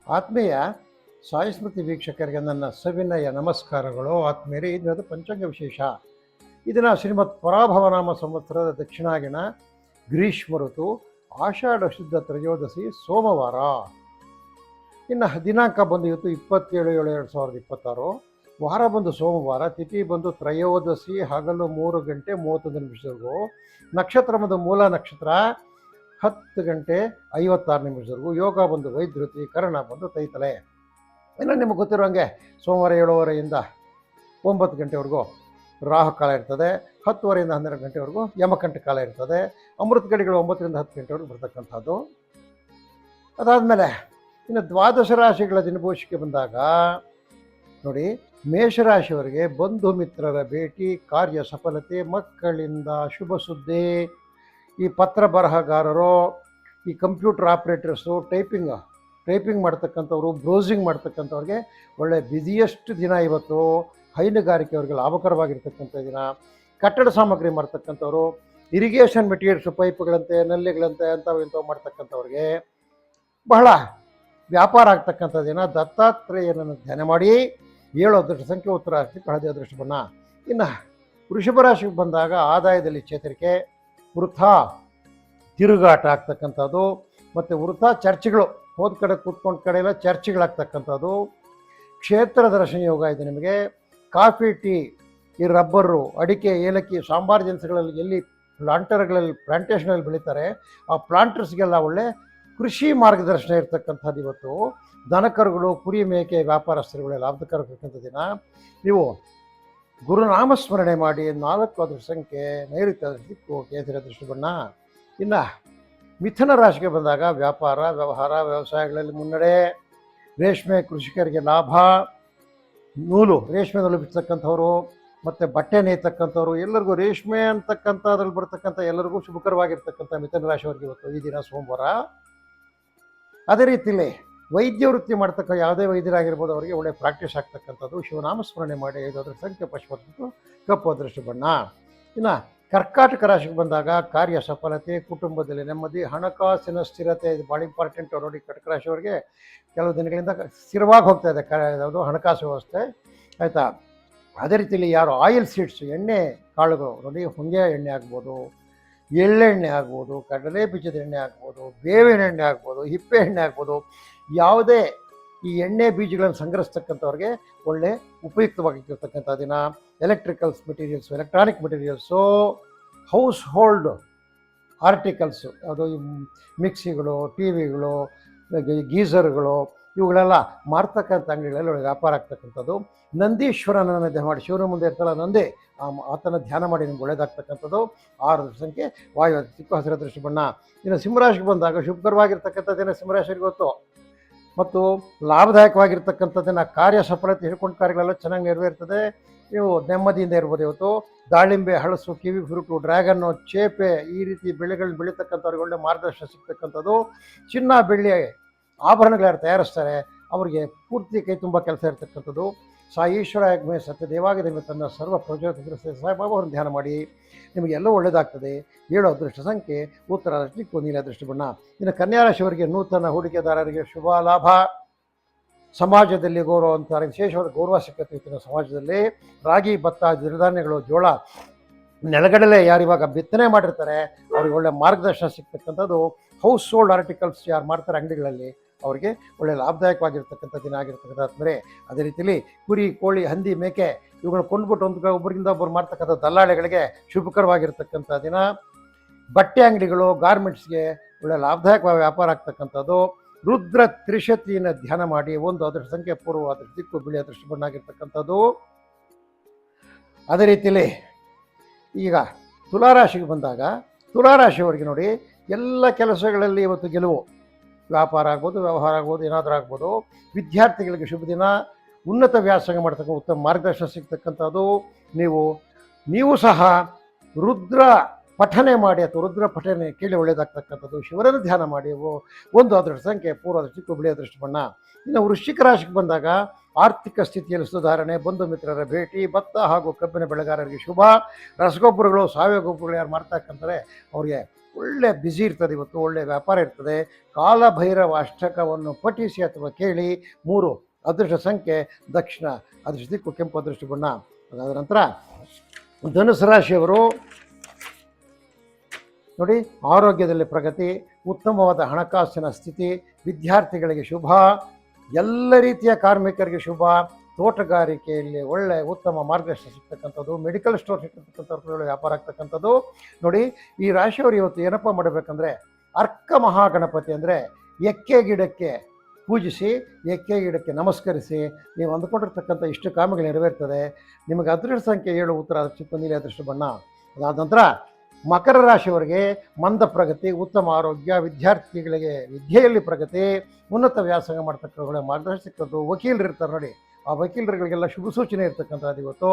ಆತ್ಮೀಯ ಸಾಯಿ ಸ್ಮೃತಿ ವೀಕ್ಷಕರಿಗೆ ನನ್ನ ಸವಿನಯ ನಮಸ್ಕಾರಗಳು. ಆತ್ಮೀಯರೇ, ಇದರದ ಪಂಚಾಂಗ ವಿಶೇಷ. ಇದನ್ನು ಶ್ರೀಮತ್ ಪರಾಭವನಾಮ ಸಂವತ್ಸರದ ದಕ್ಷಿಣಾಗಿನ ಗ್ರೀಷ್ಮ ಋತು, ಆಷಾಢ ಶುದ್ಧ ತ್ರಯೋದಶಿ, ಸೋಮವಾರ. ಇನ್ನು ದಿನಾಂಕ ಬಂದು ಇವತ್ತು 27/7/2026. ವಾರ ಬಂದು ಸೋಮವಾರ, ತಿಥಿ ಬಂದು ತ್ರಯೋದಶಿ, ಹಗಲು 3:31 ನಕ್ಷತ್ರ ಬಂದು ಮೂಲ ನಕ್ಷತ್ರ 10:56 ಯೋಗ ಬಂದು ವೈದ್ಯುತಿ, ಕರ್ಣ ಬಂದು ತೈತಲೆ. ಇನ್ನು ನಿಮಗೆ ಗೊತ್ತಿರೋಂಗೆ ಸೋಮವಾರ 7:30ಯಿಂದ 9 ಗಂಟೆವರೆಗೂ ರಾಹುಕಾಲ ಇರ್ತದೆ. 10:30ಯಿಂದ 12 ಗಂಟೆವರೆಗೂ ಯಮಕಂಠ ಕಾಲ ಇರ್ತದೆ. ಅಮೃತ ಗಡಿಗಳು 9ರಿಂದ 10 ಗಂಟೆವರೆಗೂ ಬರ್ತಕ್ಕಂಥದ್ದು. ಅದಾದಮೇಲೆ ಇನ್ನು ದ್ವಾದಶ ರಾಶಿಗಳ ದಿನಭೂಷಿಕೆ ಬಂದಾಗ ನೋಡಿ, ಮೇಷರಾಶಿಯವರಿಗೆ ಬಂಧು ಮಿತ್ರರ ಭೇಟಿ, ಕಾರ್ಯ ಸಫಲತೆ, ಮಕ್ಕಳಿಂದ ಶುಭ ಸುದ್ದಿ. ಈ ಪತ್ರ ಬರಹಗಾರರು, ಈ ಕಂಪ್ಯೂಟರ್ ಆಪ್ರೇಟರ್ಸು, ಟೈಪಿಂಗ್ ಮಾಡ್ತಕ್ಕಂಥವ್ರು, ಬ್ರೌಸಿಂಗ್ ಮಾಡ್ತಕ್ಕಂಥವ್ರಿಗೆ ಒಳ್ಳೆ ಬ್ಯುಸಿಯೆಸ್ಟ್ ದಿನ ಇವತ್ತು. ಹೈನುಗಾರಿಕೆಯವ್ರಿಗೆ ಲಾಭಕರವಾಗಿರ್ತಕ್ಕಂಥ ದಿನ. ಕಟ್ಟಡ ಸಾಮಗ್ರಿ ಮಾಡ್ತಕ್ಕಂಥವ್ರು, ಇರಿಗೇಷನ್ ಮೆಟೀರಿಯಲ್ಸು, ಪೈಪ್ಗಳಂತೆ, ನಲ್ಲಿಗಳಂತೆ ಇಂಥವು ಮಾಡ್ತಕ್ಕಂಥವ್ರಿಗೆ ಬಹಳ ವ್ಯಾಪಾರ ಆಗ್ತಕ್ಕಂಥ ದಿನ. ದತ್ತಾತ್ರೇಯನನ್ನು ಧ್ಯಾನ ಮಾಡಿ 7 ಅದೃಷ್ಟ ಸಂಖ್ಯೆ, ಉತ್ತರ ರಾಶಿಗೆ ಹಳದಿ ಅದೃಷ್ಟ ಬಣ್ಣ. ಇನ್ನು ವೃಷಭ ರಾಶಿಗೆ ಬಂದಾಗ ಆದಾಯದಲ್ಲಿ ಚೇತರಿಕೆ, ವೃಥಾ ತಿರುಗಾಟ ಆಗ್ತಕ್ಕಂಥದ್ದು, ಮತ್ತು ವೃಥಾ ಚರ್ಚೆಗಳು, ಹೋದ ಕಡೆ ಕೂತ್ಕೊಂಡ ಕಡೆ ಎಲ್ಲ ಚರ್ಚೆಗಳಾಗ್ತಕ್ಕಂಥದ್ದು. ಕ್ಷೇತ್ರ ದರ್ಶನ ಯೋಗ ಇದೆ ನಿಮಗೆ. ಕಾಫಿ, ಟೀ, ಈ ರಬ್ಬರು, ಅಡಿಕೆ, ಏಲಕ್ಕಿ, ಸಾಂಬಾರು ದಿನಸುಗಳಲ್ಲಿ ಎಲ್ಲಿ ಪ್ಲಾಂಟೇಷನಲ್ಲಿ ಬೆಳೀತಾರೆ ಆ ಪ್ಲಾಂಟರ್ಸ್ಗೆಲ್ಲ ಒಳ್ಳೆ ಕೃಷಿ ಮಾರ್ಗದರ್ಶನ ಇರ್ತಕ್ಕಂಥದ್ದು ಇವತ್ತು. ದನಕರುಗಳು, ಕುರಿ, ಮೇಕೆ ವ್ಯಾಪಾರಸ್ಥರುಗಳು ಲಾಭಕರಕ್ಕಂಥ ದಿನ. ನೀವು ಗುರುನಾಮಸ್ಮರಣೆ ಮಾಡಿ 4 ಅದೃಷ್ಟ ಸಂಖ್ಯೆ, ನೈಋತ್ಯ ದಿಕ್ಕು, ಕೇಸರಿ ಅದೃಷ್ಟ ಬಣ್ಣ. ಇನ್ನು ಮಿಥುನ ರಾಶಿಗೆ ಬಂದಾಗ ವ್ಯಾಪಾರ, ವ್ಯವಹಾರ, ವ್ಯವಸಾಯಗಳಲ್ಲಿ ಮುನ್ನಡೆ. ರೇಷ್ಮೆ ಕೃಷಿಕರಿಗೆ ಲಾಭ. ರೇಷ್ಮೆ ನೂಲು ಬಿಡ್ತಕ್ಕಂಥವ್ರು, ಮತ್ತು ಬಟ್ಟೆ ನೇಯ್ತಕ್ಕಂಥವ್ರು, ಎಲ್ಲರಿಗೂ ರೇಷ್ಮೆ ಅಂತಕ್ಕಂಥ ಅದ್ರಲ್ಲಿ ಬರ್ತಕ್ಕಂಥ ಎಲ್ಲರಿಗೂ ಶುಭಕರವಾಗಿರ್ತಕ್ಕಂಥ ಮಿಥುನ ರಾಶಿಯವರಿಗೆ ಇವತ್ತು ಈ ದಿನ ಸೋಮವಾರ. ಅದೇ ರೀತಿಯಲ್ಲಿ ವೈದ್ಯ ವೃತ್ತಿ ಮಾಡ್ತಕ್ಕ ಯಾವುದೇ ವೈದ್ಯರಾಗಿರ್ಬೋದು ಅವರಿಗೆ ಒಳ್ಳೆ ಪ್ರಾಕ್ಟೀಸ್ ಆಗ್ತಕ್ಕಂಥದ್ದು. ಶಿವನಾಮಸ್ಮರಣೆ ಮಾಡಿ 5 ಅದೃಷ್ಟ ಸಂಖ್ಯೆ, ಪಶ್ಚಿಮ ಕಪ್ಪು ಅದೃಷ್ಟ ಬಣ್ಣ. ಇನ್ನು ಕರ್ಕಾಟಕ ರಾಶಿಗೆ ಬಂದಾಗ ಕಾರ್ಯ ಸಫಲತೆ, ಕುಟುಂಬದಲ್ಲಿ ನೆಮ್ಮದಿ, ಹಣಕಾಸಿನ ಸ್ಥಿರತೆ. ಇದು ಭಾಳ ಇಂಪಾರ್ಟೆಂಟ್ ನೋಡಿ. ಕಟಕ ರಾಶಿಯವರಿಗೆ ಕೆಲವು ದಿನಗಳಿಂದ ಸ್ಥಿರವಾಗಿ ಹೋಗ್ತಾ ಇದೆ ಯಾವುದು ಹಣಕಾಸು ವ್ಯವಸ್ಥೆ, ಆಯಿತಾ. ಅದೇ ರೀತಿಯಲ್ಲಿ ಯಾರು ಆಯಿಲ್ ಸೀಡ್ಸು, ಎಣ್ಣೆ ಕಾಳುಗಳು ನೋಡಿ, ಹೊಂಗೆ ಎಣ್ಣೆ ಆಗ್ಬೋದು, ಎಳ್ಳೆಣ್ಣೆ ಆಗ್ಬೋದು, ಕಡಲೆ ಬೀಜದ ಎಣ್ಣೆ ಆಗ್ಬೋದು, ಬೇವಿನ ಎಣ್ಣೆ ಆಗ್ಬೋದು, ಹಿಪ್ಪೆ ಎಣ್ಣೆ ಆಗ್ಬೋದು, ಯಾವುದೇ ಈ ಎಣ್ಣೆ ಬೀಜಗಳನ್ನು ಸಂಗ್ರಹಿಸ್ತಕ್ಕಂಥವ್ರಿಗೆ ಒಳ್ಳೆ ಉಪಯುಕ್ತವಾಗಿರ್ತಕ್ಕಂಥ ದಿನ. Electricals materials, electronic materials, house hold articles, ಅದು ಮಿಕ್ಸಿಗಳು, ಟಿ ವಿಗಳು, ಗೀಝರ್ಗಳು, ಇವುಗಳೆಲ್ಲ ಮಾರ್ತಕ್ಕಂಥ ಅಂಗಡಿಗಳಲ್ಲಿ ಒಳ್ಳೆ ವ್ಯಾಪಾರ ಆಗ್ತಕ್ಕಂಥದ್ದು. ನಂದೀಶ್ವರನನ್ನು ಧ್ಯಾನ ಮಾಡಿ, ಶಿವನ ಮುಂದೆ ಇರ್ತಲ್ಲ ನಂದಿ, ಆತನ ಧ್ಯಾನ ಮಾಡಿ ನಿಮ್ಗೆ ಒಳ್ಳೆಯದಾಗ್ತಕ್ಕಂಥದ್ದು. 6 ಸಂಖ್ಯೆ, ವಾಯು ಚಿಕ್ಕ ಹಸಿರು ದೃಷ್ಟಿ ಬಣ್ಣ. ಇನ್ನು ಸಿಂಹರಾಶಿಗೆ ಬಂದಾಗ ಶುಭಕರವಾಗಿರ್ತಕ್ಕಂಥದ್ದೇನೆ ಸಿಂಹರಾಶಿಗೆ ಗೊತ್ತು, ಮತ್ತು ಲಾಭದಾಯಕವಾಗಿರ್ತಕ್ಕಂಥದ್ದನ್ನು ಕಾರ್ಯ ಸಫಲತೆ, ಹಿಡ್ಕೊಂಡು ಕಾರ್ಯಗಳೆಲ್ಲ ಚೆನ್ನಾಗಿ ನೆರವೇರ್ತದೆ. ನೀವು ನೆಮ್ಮದಿಯಿಂದ ಇರ್ಬೋದು ಇವತ್ತು. ದಾಳಿಂಬೆ, ಹಳಸು, ಕಿವಿ ಫ್ರೂಟು, ಡ್ರ್ಯಾಗನ್ನು, ಚೇಪೆ, ಈ ರೀತಿ ಬೆಳೆಗಳನ್ನ ಬೆಳೀತಕ್ಕಂಥವ್ರಿಗೆ ಒಳ್ಳೆ ಮಾರ್ಗದರ್ಶನ ಸಿಗ್ತಕ್ಕಂಥದ್ದು. ಚಿನ್ನ, ಬೆಳ್ಳಿ ಆಭರಣಗಳು ಯಾರು ತಯಾರಿಸ್ತಾರೆ ಅವರಿಗೆ ಪೂರ್ತಿ ಕೈ ತುಂಬ ಕೆಲಸ ಇರ್ತಕ್ಕಂಥದ್ದು. ಸಾಯೀಶ್ವರ ಯಾಗ್ಮೆ ಸತ್ಯ ದೇವಾಗದೇವಿ ತನ್ನ ಸರ್ವ ಪ್ರಚೋದಕ ಸಾಯಿಬಾಬಾ ಅವರನ್ನು ಧ್ಯಾನ ಮಾಡಿ ನಿಮಗೆಲ್ಲ ಒಳ್ಳೆಯದಾಗ್ತದೆ. 7 ಅದೃಷ್ಟ ಸಂಖ್ಯೆ, ಉತ್ತರ ದಿಕ್ಕು, ನೀಲಿ ಅದೃಷ್ಟ ಬಣ್ಣ. ಇನ್ನು ಕನ್ಯಾ ರಾಶಿಯವರಿಗೆ ನೂತನ ಹೂಡಿಕೆದಾರರಿಗೆ ಶುಭ ಲಾಭ. ಸಮಾಜದಲ್ಲಿ ಗೌರವ ಅಂತಾರೆ, ವಿಶೇಷವಾದ ಗೌರವ ಸಿಕ್ಕತ್ತೆ ಇವತ್ತಿನ ಸಮಾಜದಲ್ಲಿ. ರಾಗಿ, ಭತ್ತ, ಸಿರಿಧಾನ್ಯಗಳು, ಜೋಳ, ನೆಲಗಡಲೆ ಯಾರಿವಾಗ ಬಿತ್ತನೆ ಮಾಡಿರ್ತಾರೆ ಅವ್ರಿಗೆ ಒಳ್ಳೆ ಮಾರ್ಗದರ್ಶನ ಸಿಗ್ತಕ್ಕಂಥದ್ದು. ಹೌಸ್ ಹೋಲ್ಡ್ ಆರ್ಟಿಕಲ್ಸ್ ಯಾರು ಮಾಡ್ತಾರೆ ಅಂಗಡಿಗಳಲ್ಲಿ ಅವರಿಗೆ ಒಳ್ಳೆ ಲಾಭದಾಯಕವಾಗಿರ್ತಕ್ಕಂಥ ದಿನ ಆಗಿರ್ತಕ್ಕಂಥ. ಅಂದರೆ ಅದೇ ರೀತಿಯಲ್ಲಿ ಕುರಿ, ಕೋಳಿ, ಹಂದಿ, ಮೇಕೆ ಇವುಗಳನ್ನ ಕೊಂಡ್ಬಿಟ್ಟು ಒಬ್ಬರಿಂದ ಒಬ್ಬರು ಮಾಡ್ತಕ್ಕಂಥ ದಲ್ಲಾಳಿಗಳಿಗೆ ಶುಭಕರವಾಗಿರ್ತಕ್ಕಂಥ ದಿನ. ಬಟ್ಟೆ ಅಂಗಡಿಗಳು, ಗಾರ್ಮೆಂಟ್ಸ್ಗೆ ಒಳ್ಳೆ ಲಾಭದಾಯಕವಾಗಿ ವ್ಯಾಪಾರ ಆಗ್ತಕ್ಕಂಥದ್ದು. ರುದ್ರ ತ್ರಿಶತಿಯನ್ನು ಧ್ಯಾನ ಮಾಡಿ 1 ಅದೃಷ್ಟ ಸಂಖ್ಯೆ, ಪೂರ್ವ ಅದೃಷ್ಟ ದಿಕ್ಕು, ಬಿಳಿ ಅದೃಷ್ಟ ಬಣ್ಣ ಆಗಿರ್ತಕ್ಕಂಥದ್ದು. ಅದೇ ರೀತಿಯಲ್ಲಿ ಈಗ ತುಲಾರಾಶಿಗೆ ಬಂದಾಗ ತುಲಾರಾಶಿಯವರಿಗೆ ನೋಡಿ, ಎಲ್ಲ ಕೆಲಸಗಳಲ್ಲಿ ಇವತ್ತು ಗೆಲುವು. ವ್ಯಾಪಾರ ಆಗ್ಬೋದು, ವ್ಯವಹಾರ ಆಗ್ಬೋದು, ಏನಾದರೂ ಆಗ್ಬೋದು. ವಿದ್ಯಾರ್ಥಿಗಳಿಗೆ ಶುಭ ದಿನ. ಉನ್ನತ ವ್ಯಾಸಂಗ ಮಾಡ್ತಕ್ಕಂಥ ಉತ್ತಮ ಮಾರ್ಗದರ್ಶನ ಸಿಗ್ತಕ್ಕಂಥದ್ದು. ನೀವು ಸಹ ರುದ್ರ ಪಠನೆ ಮಾಡಿ ಅಥವಾ ರುದ್ರ ಪಠನೆ ಕೇಳಿ ಒಳ್ಳೆಯದಾಗ್ತಕ್ಕಂಥದ್ದು. ಶಿವರನ್ನು ಧ್ಯಾನ ಮಾಡಿ 1 ಅದೃಷ್ಟ ಸಂಖ್ಯೆ, ಪೂರ್ವ ಅದೃಷ್ಟ, ಬಿಳಿ ಅದೃಷ್ಟ ಬಣ್ಣ. ಇನ್ನು ವೃಶ್ಚಿಕ ರಾಶಿಗೆ ಬಂದಾಗ ಆರ್ಥಿಕ ಸ್ಥಿತಿಯಲ್ಲಿ ಸುಧಾರಣೆ, ಬಂಧು ಮಿತ್ರರ ಭೇಟಿ, ಭತ್ತ ಹಾಗೂ ಕಬ್ಬಿನ ಬೆಳೆಗಾರರಿಗೆ ಶುಭ. ರಸಗೊಬ್ಬರಗಳು, ಸಾವಯವ ಗೊಬ್ಬರಗಳು ಯಾರು ಮಾಡ್ತಕ್ಕಂತಾರೆ ಅವರಿಗೆ ಒಳ್ಳೆ ಬ್ಯುಸಿ ಇರ್ತದೆ ಇವತ್ತು, ಒಳ್ಳೆ ವ್ಯಾಪಾರ ಇರ್ತದೆ. ಕಾಲಭೈರವ ಅಷ್ಟಕವನ್ನು ಪಠಿಸಿ ಅಥವಾ ಕೇಳಿ. 3 ಅದೃಷ್ಟ ಸಂಖ್ಯೆ ದಕ್ಷಿಣ, ಅದೃಷ್ಟ ದಿಕ್ಕು ಕೆಂಪು, ಅದೃಷ್ಟ ಬಣ್ಣ. ಅದಾದ ನಂತರ ಧನುಸು ರಾಶಿಯವರು ನೋಡಿ, ಆರೋಗ್ಯದಲ್ಲಿ ಪ್ರಗತಿ, ಉತ್ತಮವಾದ ಹಣಕಾಸಿನ ಸ್ಥಿತಿ, ವಿದ್ಯಾರ್ಥಿಗಳಿಗೆ ಶುಭ, ಎಲ್ಲ ರೀತಿಯ ಕಾರ್ಮಿಕರಿಗೆ ಶುಭ, ತೋಟಗಾರಿಕೆಯಲ್ಲಿ ಒಳ್ಳೆ ಉತ್ತಮ ಮಾರ್ಗದರ್ಶನ ಸಿಗ್ತಕ್ಕಂಥದ್ದು, ಮೆಡಿಕಲ್ ಸ್ಟೋರ್ ಸಿಗ್ತಕ್ಕಂಥದ್ದು, ವ್ಯಾಪಾರ ಆಗ್ತಕ್ಕಂಥದ್ದು. ನೋಡಿ, ಈ ರಾಶಿಯವರು ಇವತ್ತು ಏನಪ್ಪ ಮಾಡಬೇಕಂದ್ರೆ, ಅರ್ಕ ಮಹಾಗಣಪತಿ ಅಂದರೆ ಎಕ್ಕೆ ಗಿಡಕ್ಕೆ ಪೂಜಿಸಿ, ಎಕ್ಕೆ ಗಿಡಕ್ಕೆ ನಮಸ್ಕರಿಸಿ, ನೀವು ಅಂದುಕೊಂಡಿರ್ತಕ್ಕಂಥ ಇಷ್ಟು ಕಾಮಗಳು ನೆರವೇರ್ತದೆ. ನಿಮಗೆ ಅದೃಷ್ಟ ಸಂಖ್ಯೆ 7, ಉತ್ತರ ಅದೃಷ್ಟ ನೀಲಿ, ಅದೃಷ್ಟ ಬಣ್ಣ. ಅದಾದ ನಂತರ ಮಕರ ರಾಶಿಯವರಿಗೆ ಮಂದ ಪ್ರಗತಿ, ಉತ್ತಮ ಆರೋಗ್ಯ, ವಿದ್ಯಾರ್ಥಿಗಳಿಗೆ ವಿದ್ಯೆಯಲ್ಲಿ ಪ್ರಗತಿ, ಉನ್ನತ ವ್ಯಾಸಂಗ ಮಾಡ್ತಕ್ಕಂಥ ಮಾರ್ಗದರ್ಶನ ಸಿಗ್ತದ್ದು. ವಕೀಲರು ಇರ್ತಾರೆ ನೋಡಿ, ಆ ವಕೀಲರುಗಳಿಗೆಲ್ಲ ಶುಭ ಸೂಚನೆ ಇರ್ತಕ್ಕಂಥದ್ದು ಇವತ್ತು.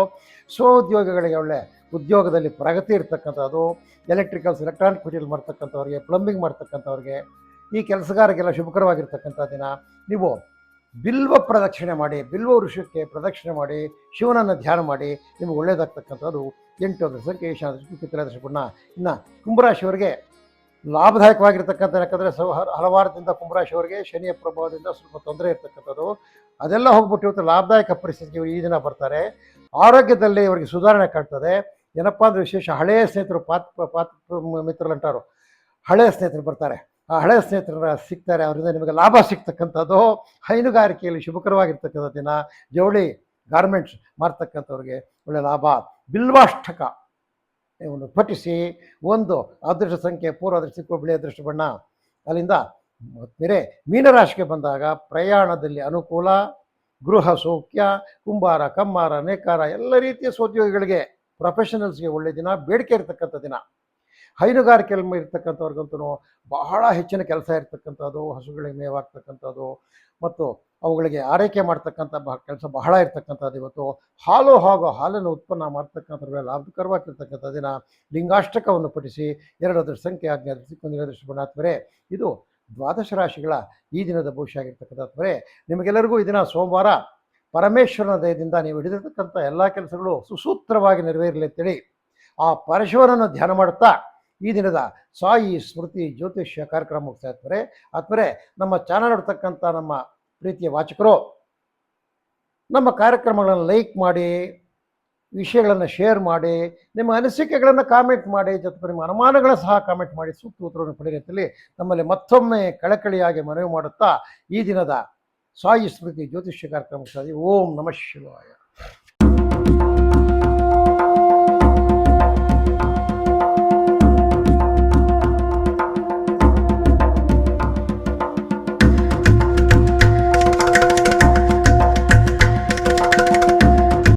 ಸ್ವಉದ್ಯೋಗಿಗಳಿಗೆ ಒಳ್ಳೆ ಉದ್ಯೋಗದಲ್ಲಿ ಪ್ರಗತಿ ಇರ್ತಕ್ಕಂಥದ್ದು. ಎಲೆಕ್ಟ್ರಿಕಲ್ಸ್, ಎಲೆಕ್ಟ್ರಾನಿಕ್ ಫೀಲ್ಡ್ ಮಾಡ್ತಕ್ಕಂಥವ್ರಿಗೆ, ಪ್ಲಂಬಿಂಗ್ ಮಾಡ್ತಕ್ಕಂಥವ್ರಿಗೆ, ಈ ಕೆಲಸಗಾರರಿಗೆಲ್ಲ ಶುಭಕರವಾಗಿರ್ತಕ್ಕಂಥ ದಿನ. ನೀವು ಬಿಲ್ವ ಪ್ರದಕ್ಷಿಣೆ ಮಾಡಿ, ಬಿಲ್ವ ವೃಕ್ಷಕ್ಕೆ ಪ್ರದಕ್ಷಿಣೆ ಮಾಡಿ, ಶಿವನನ್ನು ಧ್ಯಾನ ಮಾಡಿ, ನಿಮಗೆ ಒಳ್ಳೆಯದಾಗ್ತಕ್ಕಂಥದ್ದು. 8 ಅದೃಷ್ಟ ಸಂಖ್ಯೆ ಈಶಾನ್ಯ, ಪಿತೃ ಬಣ್ಣ. ಇನ್ನು ಕುಂಭರಾಶಿಯವರಿಗೆ ಲಾಭದಾಯಕವಾಗಿರ್ತಕ್ಕಂಥ, ಯಾಕಂದರೆ ಹಲವಾರು ದಿನದ ಕುಂಭರಾಶಿಯವರಿಗೆ ಶನಿಯ ಪ್ರಭಾವದಿಂದ ಸ್ವಲ್ಪ ತೊಂದರೆ ಇರ್ತಕ್ಕಂಥದ್ದು. ಅದೆಲ್ಲ ಹೋಗ್ಬಿಟ್ಟು ಇವತ್ತು ಲಾಭದಾಯಕ ಪರಿಸ್ಥಿತಿಗೆ ಈ ದಿನ ಬರ್ತಾರೆ. ಆರೋಗ್ಯದಲ್ಲಿ ಇವರಿಗೆ ಸುಧಾರಣೆ ಕಾಣ್ತದೆ. ಏನಪ್ಪ ಅಂದರೆ ವಿಶೇಷ ಹಳೆಯ ಸ್ನೇಹಿತರು, ಮಿತ್ರರಂಟಾರು ಹಳೆಯ ಸ್ನೇಹಿತರು ಬರ್ತಾರೆ. ಆ ಹಳೆಯ ಸ್ನೇಹಿತರ ಸಿಗ್ತಾರೆ, ಅವರಿಂದ ನಿಮಗೆ ಲಾಭ ಸಿಗ್ತಕ್ಕಂಥದ್ದು. ಹೈನುಗಾರಿಕೆಯಲ್ಲಿ ಶುಭಕರವಾಗಿರ್ತಕ್ಕಂಥ ದಿನ. ಜವಳಿ ಗಾರ್ಮೆಂಟ್ಸ್ ಮಾಡ್ತಕ್ಕಂಥವ್ರಿಗೆ ಒಳ್ಳೆ ಲಾಭ. ಬಿಲ್ವಾಷ್ಟಕ ಒಂದು ಪಠಿಸಿ. 1 ಅದೃಷ್ಟ ಸಂಖ್ಯೆ ಪೂರ್ವ ಅದೃಷ್ಟ, ಬಿಳಿ ಅದೃಷ್ಟ ಬಣ್ಣ. ಅಲ್ಲಿಂದ ಬೇರೆ ಮೀನರಾಶಿಗೆ ಬಂದಾಗ ಪ್ರಯಾಣದಲ್ಲಿ ಅನುಕೂಲ, ಗೃಹ ಸೌಖ್ಯ, ಕುಂಬಾರ, ಕಮ್ಮಾರ, ನೇಕಾರ ಎಲ್ಲ ರೀತಿಯ ಸ್ವೋದ್ಯೋಗಿಗಳಿಗೆ, ಪ್ರೊಫೆಷನಲ್ಸ್ಗೆ ಒಳ್ಳೆ ದಿನ, ಬೇಡಿಕೆ ಇರತಕ್ಕಂಥ ದಿನ. ಹೈನುಗಾರಿಕೆಯಲ್ಲಿ ಇರ್ತಕ್ಕಂಥವ್ರಿಗಂತೂ ಬಹಳ ಹೆಚ್ಚಿನ ಕೆಲಸ ಇರ್ತಕ್ಕಂಥದ್ದು. ಹಸುಗಳಿಗೆ ಮೇವಾಗ್ತಕ್ಕಂಥದ್ದು ಮತ್ತು ಅವುಗಳಿಗೆ ಆರೈಕೆ ಮಾಡ್ತಕ್ಕಂಥ ಕೆಲಸ ಬಹಳ ಇರ್ತಕ್ಕಂಥದ್ದು ಇವತ್ತು. ಹಾಲು ಹಾಗೂ ಹಾಲನ್ನು ಉತ್ಪನ್ನ ಮಾಡ್ತಕ್ಕಂಥವ್ರಿಗೆ ಲಾಭಕರವಾಗಿರ್ತಕ್ಕಂಥ ದಿನ. ಲಿಂಗಾಷ್ಟಕವನ್ನು ಪಠಿಸಿ. 2 ಅದೃಷ್ಟ ಸಂಖ್ಯೆ, ಆಜ್ಞೆ ಅದೃಷ್ಟ ಬಣ್ಣಾತ್ಮರೆ. ಇದು ದ್ವಾದಶ ರಾಶಿಗಳ ಈ ದಿನದ ಭವಿಷ್ಯ ಆಗಿರ್ತಕ್ಕಂಥವ್ರೆ. ನಿಮಗೆಲ್ಲರಿಗೂ ಈ ದಿನ ಸೋಮವಾರ ಪರಮೇಶ್ವರನ ದಯದಿಂದ ನೀವು ಹಿಡಿದಿರ್ತಕ್ಕಂಥ ಎಲ್ಲ ಕೆಲಸಗಳು ಸುಸೂತ್ರವಾಗಿ ನೆರವೇರಲಿ ಅಂತೇಳಿ ಆ ಪರಮೇಶ್ವರನನ್ನು ಧ್ಯಾನ ಮಾಡುತ್ತಾ ಈ ದಿನದ ಸಾಯಿ ಸ್ಮೃತಿ ಜ್ಯೋತಿಷ್ಯ ಕಾರ್ಯಕ್ರಮ ಮುಗಿಸ್ತಾ ಇರ್ತಾರೆ. ಆದ್ಮೇಲೆ ನಮ್ಮ ಚಾನಲ್ ನೋಡ್ತಕ್ಕಂಥ ನಮ್ಮ ಪ್ರೀತಿಯ ವಾಚಕರು ನಮ್ಮ ಕಾರ್ಯಕ್ರಮಗಳನ್ನು ಲೈಕ್ ಮಾಡಿ, ವಿಷಯಗಳನ್ನು ಶೇರ್ ಮಾಡಿ, ನಿಮ್ಮ ಅನಿಸಿಕೆಗಳನ್ನು ಕಾಮೆಂಟ್ ಮಾಡಿ, ಜೊತೆಗೆ ನಿಮ್ಮ ಅನುಮಾನಗಳನ್ನು ಸಹ ಕಾಮೆಂಟ್ ಮಾಡಿ ಸೂಕ್ತ ಉತ್ತರವನ್ನು ಪಡೆಯುತ್ತಲ್ಲಿ ನಮ್ಮಲ್ಲಿ ಮತ್ತೊಮ್ಮೆ ಕಳಕಳಿಯಾಗಿ ಮನವಿ ಮಾಡುತ್ತಾ ಈ ದಿನದ ಸಾಯಿ ಸ್ಮೃತಿ ಜ್ಯೋತಿಷ್ಯ ಕಾರ್ಯಕ್ರಮ ಮುಗಿಸ್ತಾ ಇದ್ದೀವಿ. ಓಂ ನಮಃ ಶಿವಾಯ.